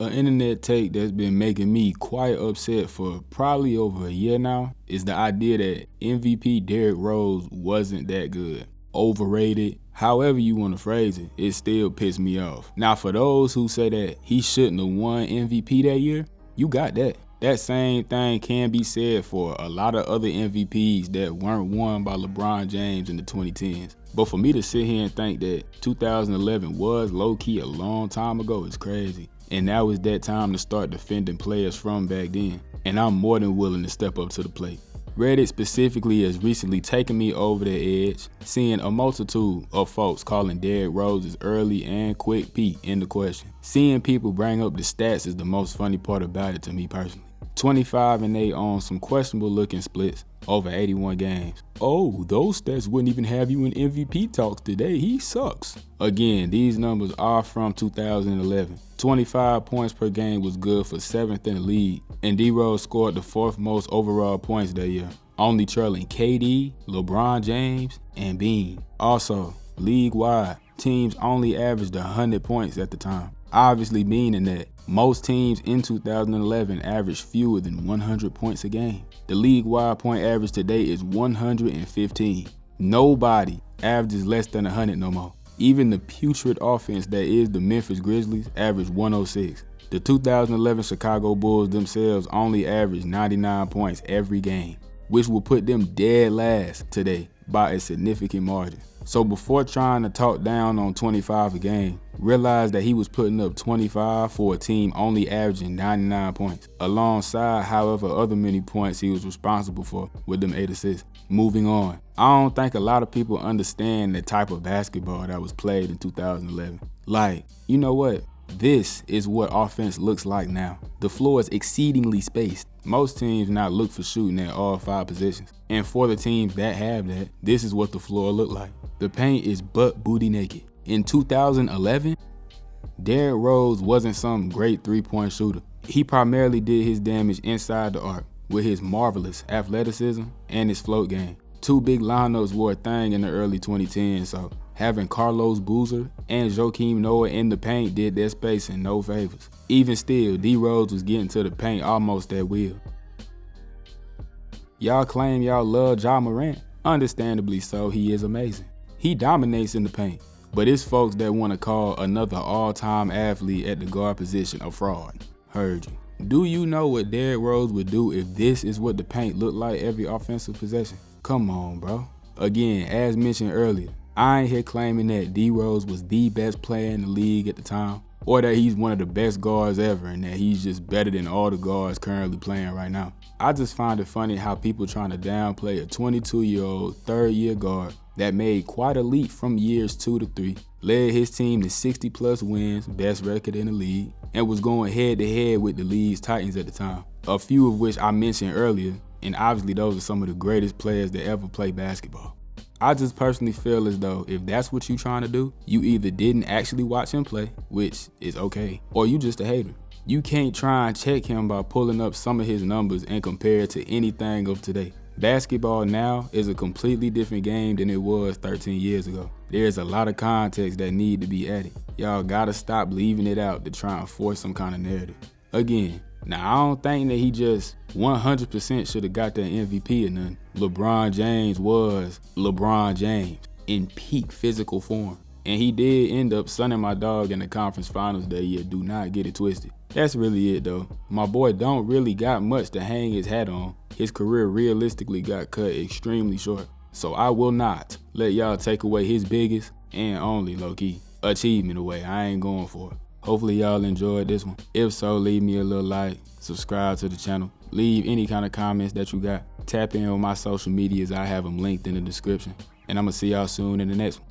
An internet take that's been making me quite upset for probably over a year now is the idea that MVP Derrick Rose wasn't that good. Overrated, however you want to phrase it, it still pissed me off. Now for those who say that he shouldn't have won MVP that year, you got that. That same thing can be said for a lot of other MVPs that weren't won by LeBron James in the 2010s. But for me to sit here and think that 2011 was low-key a long time ago is crazy. And now is that time to start defending players from back then. And I'm more than willing to step up to the plate. Reddit specifically has recently taken me over the edge, seeing a multitude of folks calling Derrick Rose's early and quick peak into question. Seeing people bring up the stats is the most funny part about it to me personally. 25-8 on some questionable looking splits over 81 games. Oh, those stats wouldn't even have you in MVP talks today. He sucks. Again, these numbers are from 2011. 25 points per game was good for 7th in the league, and D-Rose scored the 4th most overall points that year, only trailing KD, LeBron James, and Bean. Also, league-wide, teams only averaged 100 points at the time. Obviously meaning that most teams in 2011 averaged fewer than 100 points a game. The league-wide point average today is 115. Nobody averages less than 100 no more. Even the putrid offense that is the Memphis Grizzlies averaged 106. The 2011 Chicago Bulls themselves only averaged 99 points every game, which will put them dead last today by a significant margin. So before trying to talk down on 25 a game, realize that he was putting up 25 for a team only averaging 99 points, alongside however other many points he was responsible for with them 8 assists. Moving on, I don't think a lot of people understand the type of basketball that was played in 2011. Like, you know what? This is what offense looks like now. The floor is exceedingly spaced. Most teams not look for shooting at all 5 positions. And for the teams that have that, this is what the floor looked like. The paint is butt booty naked. In 2011, Derrick Rose wasn't some great 3-point shooter. He primarily did his damage inside the arc with his marvelous athleticism and his float game. 2 big lineups were a thing in the early 2010s, so having Carlos Boozer and Joakim Noah in the paint did their spacing no favors. Even still, D-Rose was getting to the paint almost at will. Y'all claim y'all love Ja Morant. Understandably so, he is amazing. He dominates in the paint, but it's folks that want to call another all-time athlete at the guard position a fraud. Heard you. Do you know what Derrick Rose would do if this is what the paint looked like every offensive possession? Come on, bro. Again, as mentioned earlier, I ain't here claiming that D-Rose was the best player in the league at the time, or that he's one of the best guards ever and that he's just better than all the guards currently playing right now. I just find it funny how people trying to downplay a 22-year-old third-year guard that made quite a leap from years 2 to 3, led his team to 60+ wins, best record in the league, and was going head-to-head with the league's titans at the time, a few of which I mentioned earlier, and obviously those are some of the greatest players that ever played basketball. I just personally feel as though if that's what you're trying to do, you either didn't actually watch him play, which is okay, or you just a hater. You can't try and check him by pulling up some of his numbers and compare it to anything of today. Basketball now is a completely different game than it was 13 years ago. There's a lot of context that need to be added. Y'all gotta stop leaving it out to try and force some kind of narrative. Again, now I don't think that he just 100% should have got that MVP or nothing. LeBron James was LeBron James in peak physical form. And he did end up sunning my dog in the conference finals that year, do not get it twisted. That's really it though. My boy don't really got much to hang his hat on. His career realistically got cut extremely short. So I will not let y'all take away his biggest and only low-key achievement away. I ain't going for it. Hopefully y'all enjoyed this one. If so, leave me a little like, subscribe to the channel, leave any kind of comments that you got. Tap in on my social medias, I have them linked in the description. And I'm gonna see y'all soon in the next one.